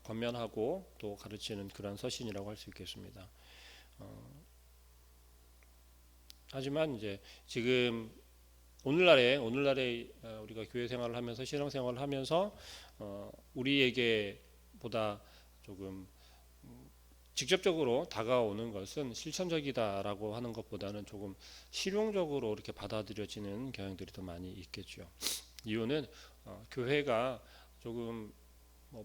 권면하고 또 가르치는 그런 서신이라고 할 수 있겠습니다. 하지만 이제 지금 오늘날에 우리가 교회 생활을 하면서 신앙 생활을 하면서 우리에게 보다 조금 직접적으로 다가오는 것은 실천적이다라고 하는 것보다는 조금 실용적으로 이렇게 받아들여지는 경향들이 더 많이 있겠죠. 이유는 교회가 조금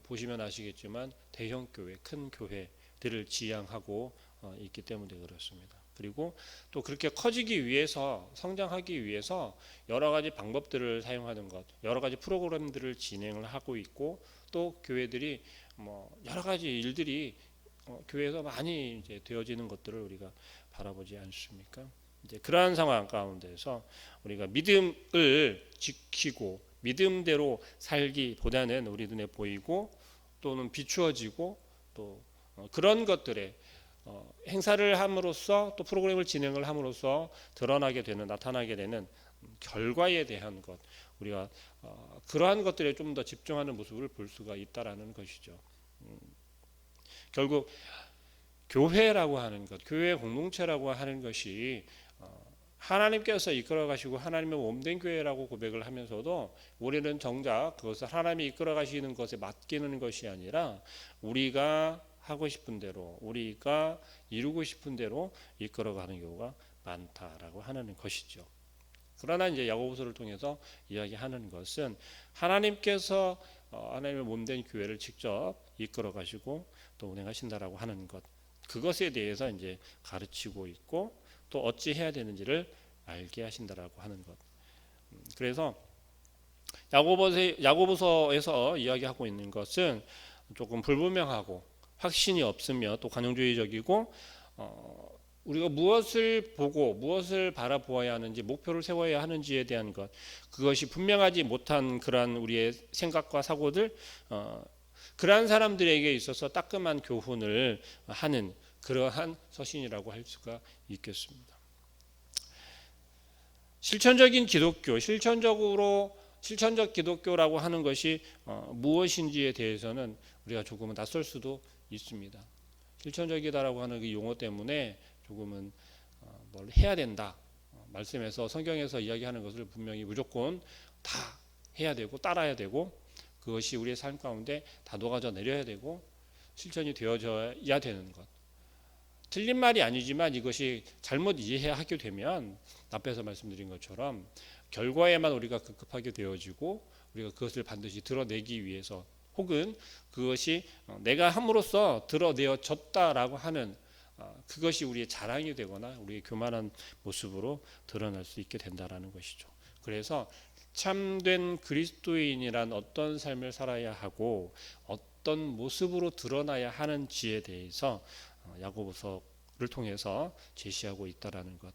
보시면 아시겠지만 대형 교회, 큰 교회들을 지향하고 있기 때문에 그렇습니다. 그리고 또 그렇게 커지기 위해서, 성장하기 위해서 여러 가지 방법들을 사용하는 것, 여러 가지 프로그램들을 진행을 하고 있고, 또 교회들이 여러 가지 일들이 교회에서 많이 이제 되어지는 것들을 우리가 바라보지 않습니까? 이제 그러한 상황 가운데서 우리가 믿음을 지키고 믿음대로 살기보다는 우리 눈에 보이고 또는 비추어지고 또 그런 것들에 행사를 함으로써 또 프로그램을 진행을 함으로써 드러나게 되는, 나타나게 되는 결과에 대한 것, 우리가 그러한 것들에 좀 더 집중하는 모습을 볼 수가 있다라는 것이죠. 결국 교회라고 하는 것, 교회 공동체라고 하는 것이 하나님께서 이끌어 가시고 하나님의 몸된 교회라고 고백을 하면서도 우리는 정작 그것을 하나님이 이끌어 가시는 것에 맡기는 것이 아니라 우리가 하고 싶은 대로, 우리가 이루고 싶은 대로 이끌어 가는 경우가 많다라고 하는 것이죠. 그러나 이제 야고보서를 통해서 이야기하는 것은 하나님께서 하나님의 몸된 교회를 직접 이끌어 가시고 또 운행하신다라고 하는 것, 그것에 대해서 이제 가르치고 있고 또 어찌 해야 되는지를 알게 하신다라고 하는 것. 그래서 야고보서에서 이야기하고 있는 것은 조금 불분명하고 확신이 없으며 또 관용주의적이고 우리가 무엇을 보고 무엇을 바라보아야 하는지, 목표를 세워야 하는지에 대한 것, 그것이 분명하지 못한 그러한 우리의 생각과 사고들, 그러한 사람들에게 있어서 따끔한 교훈을 하는 그러한 서신이라고 할 수가 있겠습니다. 실천적인 기독교, 실천적 기독교라고 하는 것이 무엇인지에 대해서는 우리가 조금은 낯설 수도 있습니다. 실천적이다라고 하는 그 용어 때문에 조금은 뭘 해야 된다, 말씀에서 성경에서 이야기하는 것을 분명히 무조건 다 해야 되고 따라야 되고 그것이 우리의 삶 가운데 다 녹아져 내려야 되고 실천이 되어져야 되는 것, 틀린 말이 아니지만 이것이 잘못 이해하게 되면 앞에서 말씀드린 것처럼 결과에만 우리가 급급하게 되어지고 우리가 그것을 반드시 드러내기 위해서 혹은 그것이 내가 함으로써 드러내어졌다라고 하는 그것이 우리의 자랑이 되거나 우리의 교만한 모습으로 드러날 수 있게 된다라는 것이죠. 그래서 참된 그리스도인이란 어떤 삶을 살아야 하고 어떤 모습으로 드러나야 하는지에 대해서 야고보서를 통해서 제시하고 있다라는 것.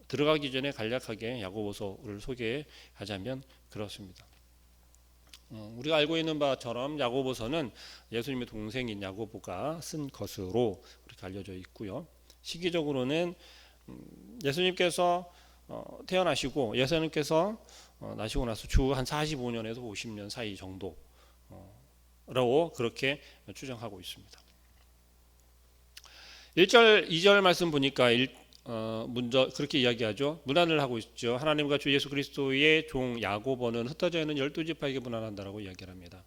들어가기 전에 간략하게 야고보서를 소개하자면 그렇습니다. 우리가 알고 있는 바처럼 야고보서는 예수님의 동생인 야고보가 쓴 것으로 이렇게 알려져 있고요. 시기적으로는 예수님께서 태어나시고 예수님께서 나시고 나서 주 한 45년에서 50년 사이 정도라고 그렇게 추정하고 있습니다. 1절, 2절 말씀 보니까 먼저 그렇게 이야기하죠. 문안을 하고 있죠. 하나님과 주 예수 그리스도의 종 야고보는 흩어져 있는 12지파에게 문안한다라고 이야기를 합니다.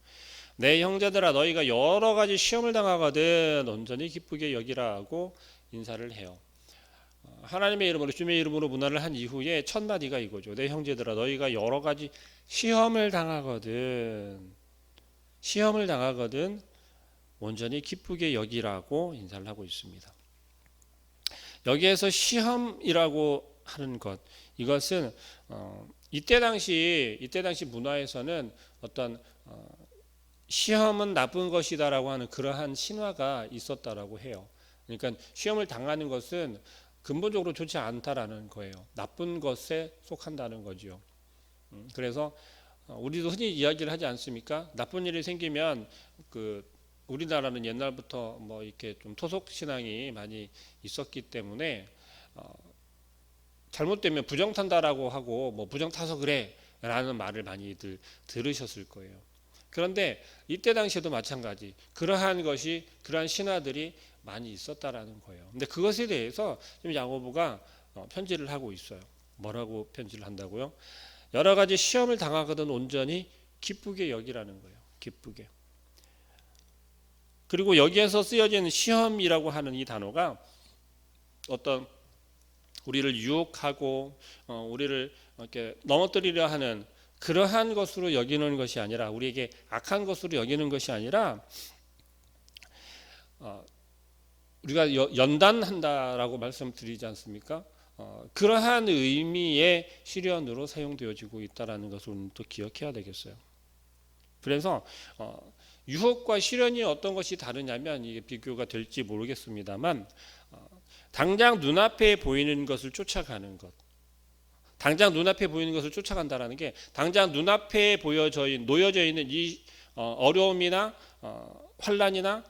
내 형제들아, 너희가 여러 가지 시험을 당하거든 온전히 기쁘게 여기라고 인사를 해요. 하나님의 이름으로, 주님의 이름으로 문안을 한 이후에 첫 마디가 이거죠. 내 형제들아, 너희가 여러 가지 시험을 당하거든 온전히 기쁘게 여기라고 인사를 하고 있습니다. 여기에서 시험이라고 하는 것, 이것은 이때 당시 문화에서는 어떤 시험은 나쁜 것이다라고 하는 그러한 신화가 있었다라고 해요. 그러니까 시험을 당하는 것은 근본적으로 좋지 않다라는 거예요. 나쁜 것에 속한다는 거죠. 그래서 우리도 흔히 이야기를 하지 않습니까? 나쁜 일이 생기면 우리나라는 옛날부터 이렇게 좀 토속 신앙이 많이 있었기 때문에 잘못되면 부정탄다라고 하고 부정타서 그래라는 말을 많이들 들으셨을 거예요. 그런데 이때 당시에도 마찬가지 그러한 신화들이 많이 있었다라는 거예요. 근데 그것에 대해서 지금 야고보가 편지를 하고 있어요. 뭐라고 편지를 한다고요? 여러 가지 시험을 당하거든 온전히 기쁘게 여기라는 거예요. 기쁘게. 그리고 여기에서 쓰여진 시험이라고 하는 이 단어가 어떤 우리를 유혹하고 우리를 이렇게 넘어뜨리려 하는 그러한 것으로 여기는 것이 아니라, 우리에게 악한 것으로 여기는 것이 아니라 우리가 연단한다라고 말씀드리지 않습니까? 그러한 의미의 시련으로 사용되어지고 있다는 것을 또 기억해야 되겠어요. 그래서 유혹과 시련이 어떤 것이 다르냐면, 이게 비교가 될지 모르겠습니다만, 당장 눈앞에 보이는 것을 쫓아가는 것, 당장 눈앞에 보이는 것을 쫓아간다라는 게, 당장 눈앞에 놓여져 있는 이 어려움이나 환난이나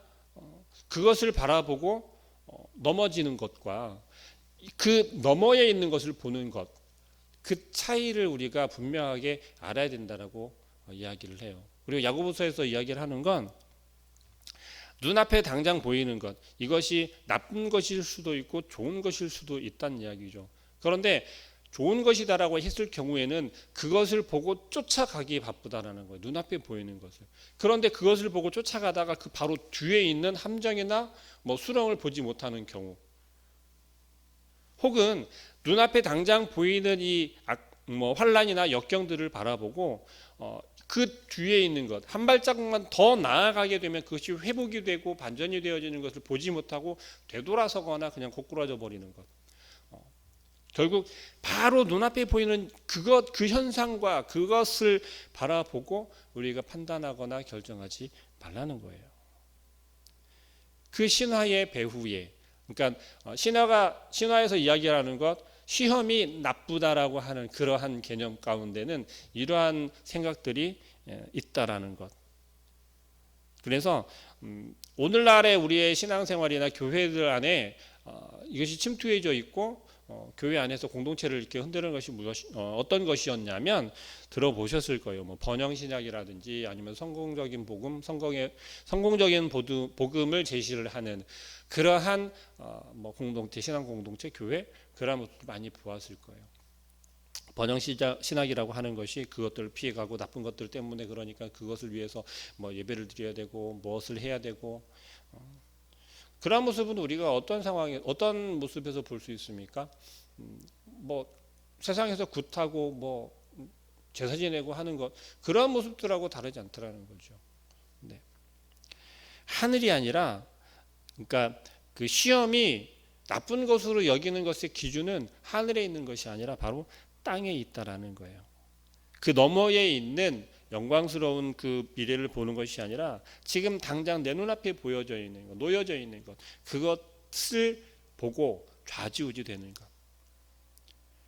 그것을 바라보고 넘어지는 것과 그 너머에 있는 것을 보는 것, 그 차이를 우리가 분명하게 알아야 된다라고 이야기를 해요. 그리고 야고보서에서 이야기를 하는 건, 눈앞에 당장 보이는 것, 이것이 나쁜 것일 수도 있고 좋은 것일 수도 있다는 이야기죠. 그런데 좋은 것이다라고 했을 경우에는 그것을 보고 쫓아가기 바쁘다라는 거예요. 눈앞에 보이는 것을. 그런데 그것을 보고 쫓아가다가 그 바로 뒤에 있는 함정이나 수렁을 보지 못하는 경우, 혹은 눈앞에 당장 보이는 이 환난이나 역경들을 바라보고 그 뒤에 있는 것, 한 발자국만 더 나아가게 되면 그것이 회복이 되고 반전이 되어지는 것을 보지 못하고 되돌아서거나 그냥 고꾸라져 버리는 것. 결국 바로 눈앞에 보이는 그 현상과 그것을 바라보고 우리가 판단하거나 결정하지 말라는 거예요. 그 신화의 배후에, 그러니까 신화에서 이야기하는 것, 시험이 나쁘다라고 하는 그러한 개념 가운데는 이러한 생각들이 있다라는 것. 그래서 오늘날의 우리의 신앙생활이나 교회들 안에 이것이 침투해져 있고, 교회 안에서 공동체를 이렇게 흔드는 것이 어떤 것이었냐면, 들어보셨을 거예요. 번영신학이라든지 아니면 성공적인 복음, 성공적인 복음을 제시를 하는 그러한 공동체, 신앙 공동체, 교회, 그런 모습도 많이 보았을 거예요. 번영신학이라고 하는 것이 그것들을 피해가고 나쁜 것들 때문에, 그러니까 그것을 위해서 예배를 드려야 되고 무엇을 해야 되고, 그런 모습은 우리가 어떤 모습에서 볼 수 있습니까? 세상에서 굿하고 제사 지내고 하는 것, 그런 모습들하고 다르지 않더라는 거죠. 네. 하늘이 아니라, 그러니까 그 시험이 나쁜 것으로 여기는 것의 기준은 하늘에 있는 것이 아니라 바로 땅에 있다라는 거예요. 그 너머에 있는 영광스러운 그 미래를 보는 것이 아니라 지금 당장 내 눈앞에 보여져 있는 것, 놓여져 있는 것, 그것을 보고 좌지우지 되는 것.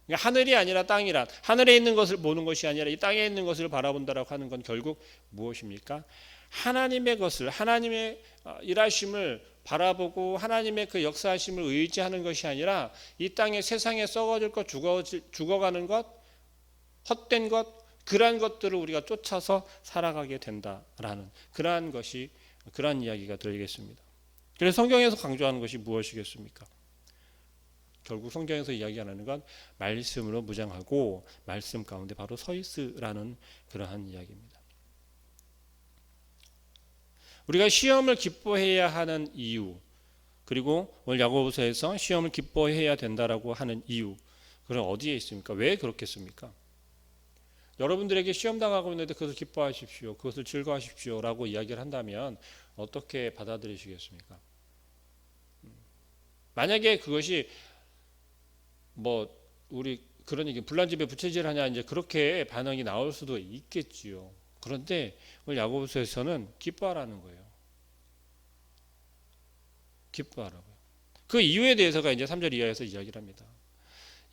그러니까 하늘이 아니라 땅이란, 하늘에 있는 것을 보는 것이 아니라 이 땅에 있는 것을 바라본다라고 하는 건 결국 무엇입니까? 하나님의 것을, 하나님의 일하심을 바라보고 하나님의 그 역사하심을 의지하는 것이 아니라 이 땅에 세상에 썩어질 것, 죽어가는 것, 헛된 것, 그러한 것들을 우리가 쫓아서 살아가게 된다라는 그러한 이야기가 들리겠습니다. 그래서 성경에서 강조하는 것이 무엇이겠습니까? 결국 성경에서 이야기하는 건 말씀으로 무장하고 말씀 가운데 바로 서 있으라는 그러한 이야기입니다. 우리가 시험을 기뻐해야 하는 이유, 그리고 오늘 야고보서에서 시험을 기뻐해야 된다라고 하는 이유, 그럼 어디에 있습니까? 왜 그렇겠습니까? 여러분들에게 시험 당하고 있는데 그것을 기뻐하십시오, 그것을 즐거워하십시오라고 이야기를 한다면 어떻게 받아들이시겠습니까? 만약에 그것이 우리 그런 얘기, 불난집에 부채질하냐, 이제 그렇게 반응이 나올 수도 있겠지요. 그런데 오늘 야고보서에서는 기뻐하라는 거예요. 기뻐하라고요. 그 이유에 대해서가 이제 3절 이하에서 이야기를 합니다.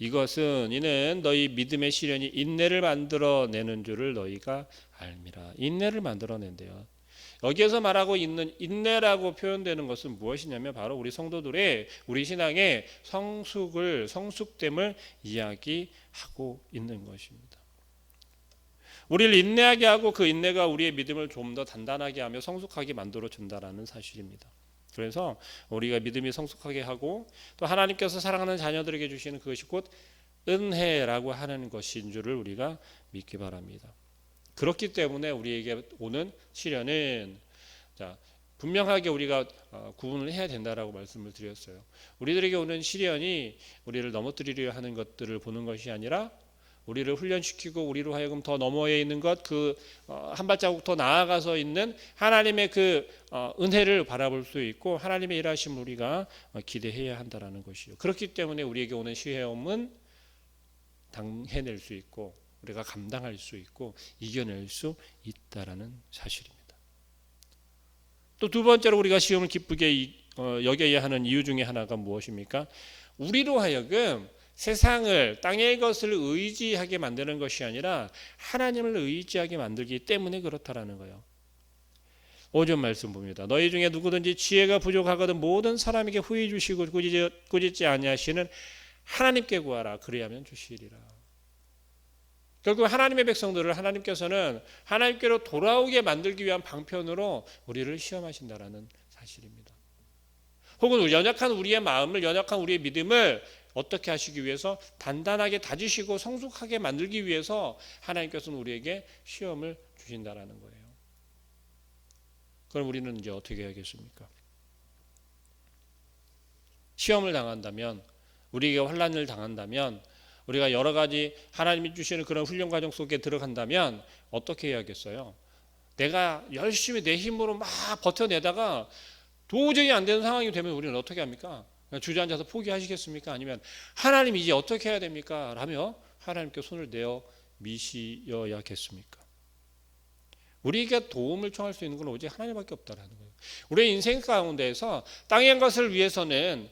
이는 너희 믿음의 시련이 인내를 만들어내는 줄을 너희가 알미라. 인내를 만들어낸대요. 여기에서 말하고 있는 인내라고 표현되는 것은 무엇이냐면 바로 우리 성도들의, 우리 신앙의 성숙됨을 이야기하고 있는 것입니다. 우리를 인내하게 하고 그 인내가 우리의 믿음을 좀 더 단단하게 하며 성숙하게 만들어 준다라는 사실입니다. 그래서 우리가 믿음이 성숙하게 하고 또 하나님께서 사랑하는 자녀들에게 주시는 그것이 곧 은혜라고 하는 것인 줄을 우리가 믿기 바랍니다. 그렇기 때문에 우리에게 오는 시련은 분명하게 우리가 구분을 해야 된다라고 말씀을 드렸어요. 우리들에게 오는 시련이 우리를 넘어뜨리려 하는 것들을 보는 것이 아니라 우리를 훈련시키고 우리로 하여금 더 너머에 있는 것, 한 발자국 더 나아가서 있는 하나님의 은혜를 바라볼 수 있고 하나님의 일하심을 우리가 기대해야 한다라는 것이요. 그렇기 때문에 우리에게 오는 시험은 당해낼 수 있고 우리가 감당할 수 있고 이겨낼 수 있다라는 사실입니다. 또 두 번째로 우리가 시험을 기쁘게 여겨야 하는 이유 중에 하나가 무엇입니까? 우리로 하여금 세상을 땅의 것을 의지하게 만드는 것이 아니라 하나님을 의지하게 만들기 때문에 그렇다라는 거예요. 5절 말씀 봅니다. 너희 중에 누구든지 지혜가 부족하거든 모든 사람에게 후히 주시고 꾸짖지 아니하시는 하나님께 구하라 그리하면 주시리라. 결국 하나님의 백성들을 하나님께서는 하나님께로 돌아오게 만들기 위한 방편으로 우리를 시험하신다라는 사실입니다. 혹은 연약한 우리의 마음을, 연약한 우리의 믿음을 어떻게 하시기 위해서 단단하게 다지시고 성숙하게 만들기 위해서 하나님께서는 우리에게 시험을 주신다라는 거예요. 그럼 우리는 이제 어떻게 해야겠습니까? 시험을 당한다면, 우리에게 환난을 당한다면, 우리가 여러 가지 하나님이 주시는 그런 훈련 과정 속에 들어간다면 어떻게 해야겠어요? 내가 열심히 내 힘으로 막 버텨내다가 도저히 안 되는 상황이 되면 우리는 어떻게 합니까? 주저앉아서 포기하시겠습니까? 아니면 하나님 이제 어떻게 해야 됩니까? 라며 하나님께 손을 내어 미시어야겠습니까? 우리에게 도움을 청할 수 있는 건 오직 하나님밖에 없다라는 거예요. 우리의 인생 가운데에서 땅의 것을 위해서는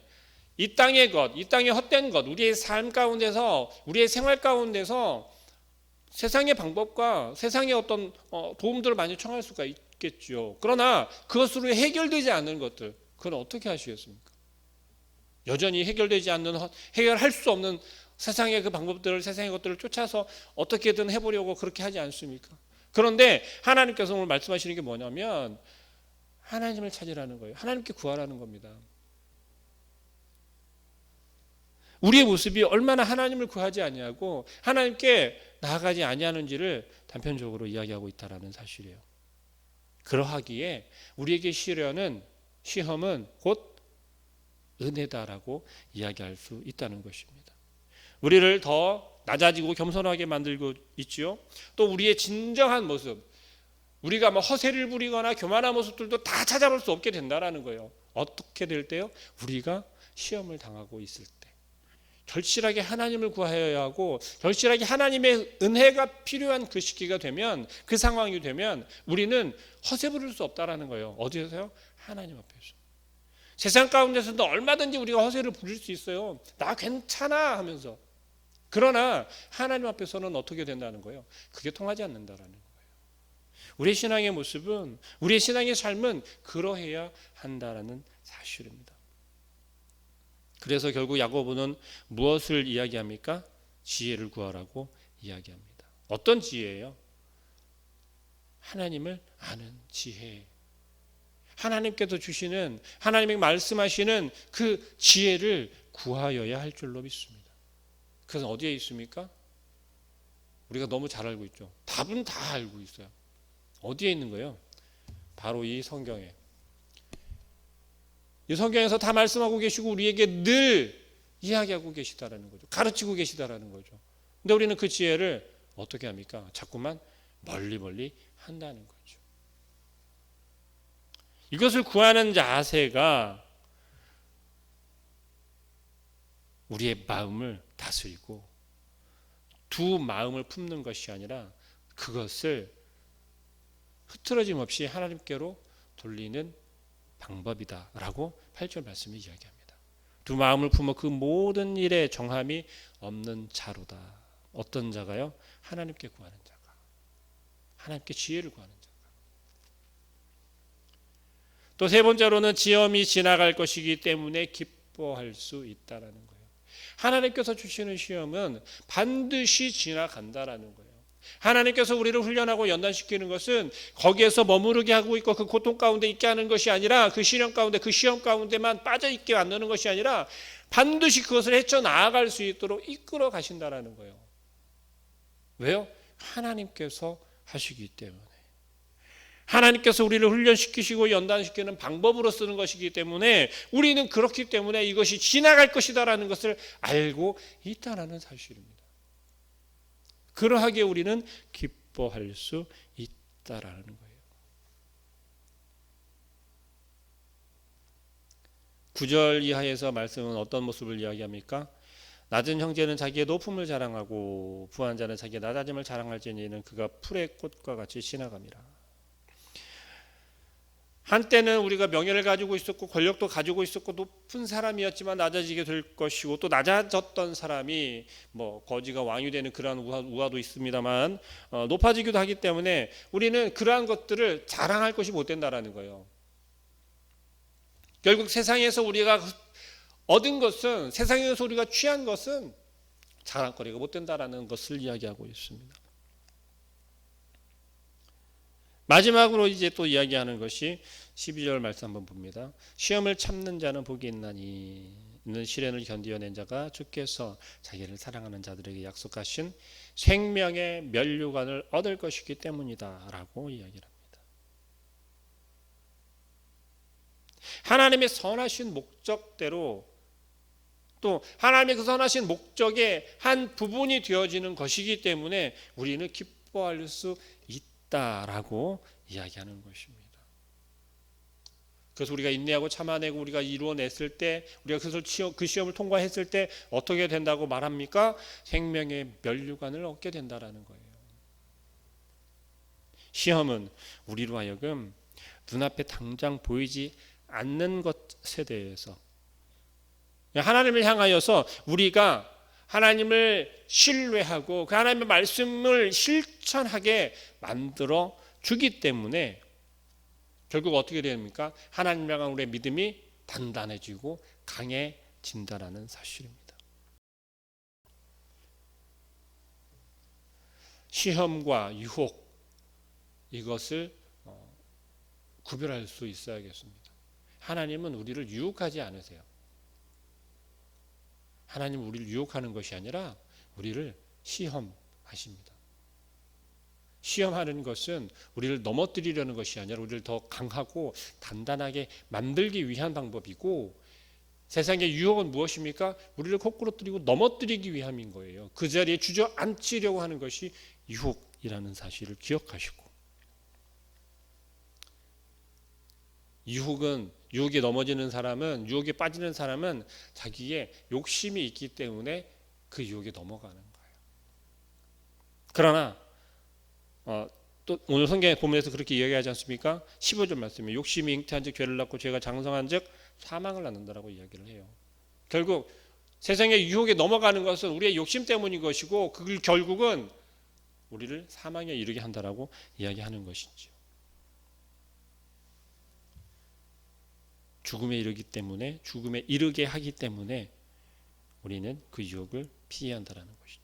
이 땅의 것, 이 땅의 헛된 것, 우리의 삶 가운데서, 우리의 생활 가운데서 세상의 방법과 세상의 어떤 도움들을 많이 청할 수가 있겠죠. 그러나 그것으로 해결되지 않는 것들, 그건 어떻게 하시겠습니까? 여전히 해결되지 않는, 해결할 수 없는 세상의 그 방법들을, 세상의 것들을 쫓아서 어떻게든 해보려고 그렇게 하지 않습니까? 그런데 하나님께서 오늘 말씀하시는 게 뭐냐면 하나님을 찾으라는 거예요. 하나님께 구하라는 겁니다. 우리의 모습이 얼마나 하나님을 구하지 아니하고 하나님께 나아가지 아니하는지를 단편적으로 이야기하고 있다라는 사실이에요. 그러하기에 우리에게 시험은 곧 은혜다라고 이야기할 수 있다는 것입니다. 우리를 더 낮아지고 겸손하게 만들고 있지요. 또 우리의 진정한 모습, 우리가 허세를 부리거나 교만한 모습들도 다 찾아볼 수 없게 된다라는 거예요. 어떻게 될 때요? 우리가 시험을 당하고 있을 때. 절실하게 하나님을 구하여야 하고 절실하게 하나님의 은혜가 필요한 그 시기가 되면, 그 상황이 되면 우리는 허세 부릴 수 없다라는 거예요. 어디서요? 하나님 앞에서. 세상 가운데서도 얼마든지 우리가 허세를 부릴 수 있어요. 나 괜찮아 하면서. 그러나 하나님 앞에서는 어떻게 된다는 거예요? 그게 통하지 않는다라는 거예요. 우리의 신앙의 모습은, 우리의 신앙의 삶은 그러해야 한다라는 사실입니다. 그래서 결국 야고보는 무엇을 이야기합니까? 지혜를 구하라고 이야기합니다. 어떤 지혜예요? 하나님을 아는 지혜. 하나님께서 주시는, 하나님이 말씀하시는 그 지혜를 구하여야 할 줄로 믿습니다. 그것은 어디에 있습니까? 우리가 너무 잘 알고 있죠. 답은 다 알고 있어요. 어디에 있는 거예요? 바로 이 성경에. 이 성경에서 다 말씀하고 계시고 우리에게 늘 이야기하고 계시다라는 거죠. 가르치고 계시다라는 거죠. 근데 우리는 그 지혜를 어떻게 합니까? 자꾸만 멀리 한다는 거죠. 이것을 구하는 자세가 우리의 마음을 다스리고 두 마음을 품는 것이 아니라 그것을 흐트러짐 없이 하나님께로 돌리는 방법이다라고 8절 말씀이 이야기합니다. 두 마음을 품어 그 모든 일에 정함이 없는 자로다. 어떤 자가요? 하나님께 구하는 자가. 하나님께 지혜를 구하는 자가. 또 세 번째로는 시험이 지나갈 것이기 때문에 기뻐할 수 있다라는 거예요. 하나님께서 주시는 시험은 반드시 지나간다라는 거예요. 하나님께서 우리를 훈련하고 연단시키는 것은 거기에서 머무르게 하고 있고 그 고통 가운데 있게 하는 것이 아니라 그 시련 가운데 그 시험 가운데만 빠져 있게 만드는 것이 아니라 반드시 그것을 헤쳐나아갈 수 있도록 이끌어 가신다라는 거예요. 왜요? 하나님께서 하시기 때문에. 하나님께서 우리를 훈련시키시고 연단시키는 방법으로 쓰는 것이기 때문에 우리는 그렇기 때문에 이것이 지나갈 것이다라는 것을 알고 있다라는 사실입니다. 그러하기에 우리는 기뻐할 수 있다라는 거예요. 9절 이하에서 말씀은 어떤 모습을 이야기합니까? 낮은 형제는 자기의 높음을 자랑하고 부한 자는 자기의 낮아짐을 자랑할지니 이는 그가 풀의 꽃과 같이 지나갑니다. 한때는 우리가 명예를 가지고 있었고 권력도 가지고 있었고 높은 사람이었지만 낮아지게 될 것이고 또 낮아졌던 사람이 거지가 왕이 되는 그러한 우화도 있습니다만 높아지기도 하기 때문에 우리는 그러한 것들을 자랑할 것이 못 된다라는 거예요. 결국 세상에서 우리가 얻은 것은, 세상에서 우리가 취한 것은 자랑거리가 못 된다라는 것을 이야기하고 있습니다. 마지막으로 이제 또 이야기하는 것이 12절 말씀 한번 봅니다. 시험을 참는 자는 복이 있나니 이는 시련을 견디어낸 자가 주께서 자기를 사랑하는 자들에게 약속하신 생명의 면류관을 얻을 것이기 때문이다 라고 이야기를 합니다. 하나님의 선하신 목적대로 또 하나님의 그 선하신 목적의 한 부분이 되어지는 것이기 때문에 우리는 기뻐할 수 있다라고 이야기하는 것입니다. 그래서 우리가 인내하고 참아내고 우리가 이루어냈을 때, 우리가 그 시험을 통과했을 때 어떻게 된다고 말합니까? 생명의 면류관을 얻게 된다라는 거예요. 시험은 우리로 하여금 눈앞에 당장 보이지 않는 것에 대해서 하나님을 향하여서 우리가 하나님을 신뢰하고 그 하나님의 말씀을 실천하게 만들어 주기 때문에 결국 어떻게 됩니까? 하나님을 향한 우리의 믿음이 단단해지고 강해진다라는 사실입니다. 시험과 유혹, 이것을 구별할 수 있어야겠습니다. 하나님은 우리를 유혹하지 않으세요. 하나님은 우리를 유혹하는 것이 아니라 우리를 시험하십니다. 시험하는 것은 우리를 넘어뜨리려는 것이 아니라 우리를 더 강하고 단단하게 만들기 위한 방법이고, 세상의 유혹은 무엇입니까? 우리를 거꾸로뜨리고 넘어뜨리기 위함인 거예요. 그 자리에 주저앉히려고 하는 것이 유혹이라는 사실을 기억하시고, 유혹에 넘어지는 사람은, 유혹에 빠지는 사람은 자기의 욕심이 있기 때문에 그 유혹에 넘어가는 거예요. 그러나 또 오늘 성경의 본문에서 그렇게 이야기하지 않습니까? 15절 말씀에 욕심이 잉태한즉 죄를 낳고 죄가 장성한즉 사망을 낳는다라고 이야기를 해요. 결국 세상의 유혹에 넘어가는 것은 우리의 욕심 때문인 것이고, 그 결국은 우리를 사망에 이르게 한다라고 이야기하는 것이죠. 죽음에 이르게 하기 때문에 우리는 그 유혹을 피해야 한다라는 것이죠.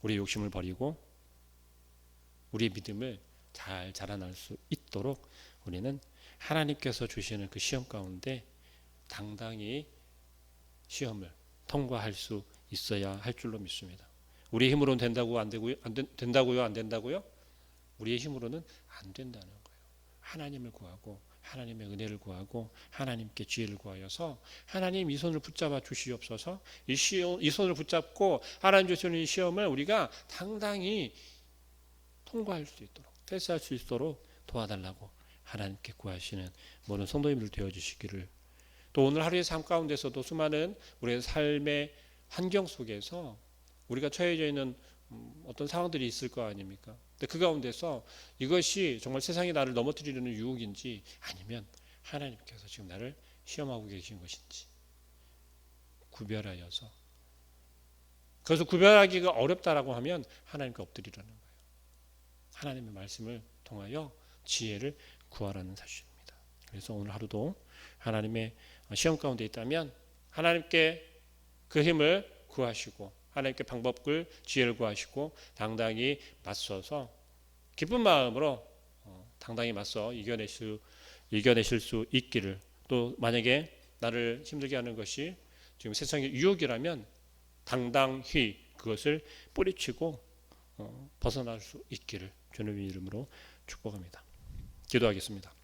우리의 욕심을 버리고 우리의 믿음을 잘 자라날 수 있도록 우리는 하나님께서 주시는 그 시험 가운데 당당히 시험을 통과할 수 있어야 할 줄로 믿습니다. 우리의 힘으로는 된다고요? 안 된다고요? 우리의 힘으로는 안 된다는 거예요. 하나님을 구하고 하나님의 은혜를 구하고 하나님께 지혜를 구하여서 하나님 이 손을 붙잡아 주시옵소서, 이 손을 붙잡고 하나님 주시는 이 시험을 우리가 당당히 통과할 수 있도록, 패스할 수 있도록 도와달라고 하나님께 구하시는 모든 성도님들 되어주시기를, 또 오늘 하루의 삶 가운데서도 수많은 우리의 삶의 환경 속에서 우리가 처해져 있는 어떤 상황들이 있을 거 아닙니까? 근데 그 가운데서 이것이 정말 세상이 나를 넘어뜨리려는 유혹인지 아니면 하나님께서 지금 나를 시험하고 계신 것인지 구별하여서, 그래서 구별하기가 어렵다라고 하면 하나님께 엎드리라는 거예요. 하나님의 말씀을 통하여 지혜를 구하라는 사실입니다. 그래서 오늘 하루도 하나님의 시험 가운데 있다면 하나님께 그 힘을 구하시고 하나님께 방법을 지혜를 구하시고 당당히 맞서서 기쁜 마음으로 당당히 맞서 이겨내실 수 있기를, 또 만약에 나를 힘들게 하는 것이 지금 세상의 유혹이라면 당당히 그것을 뿌리치고 벗어날 수 있기를 주님의 이름으로 축복합니다. 기도하겠습니다.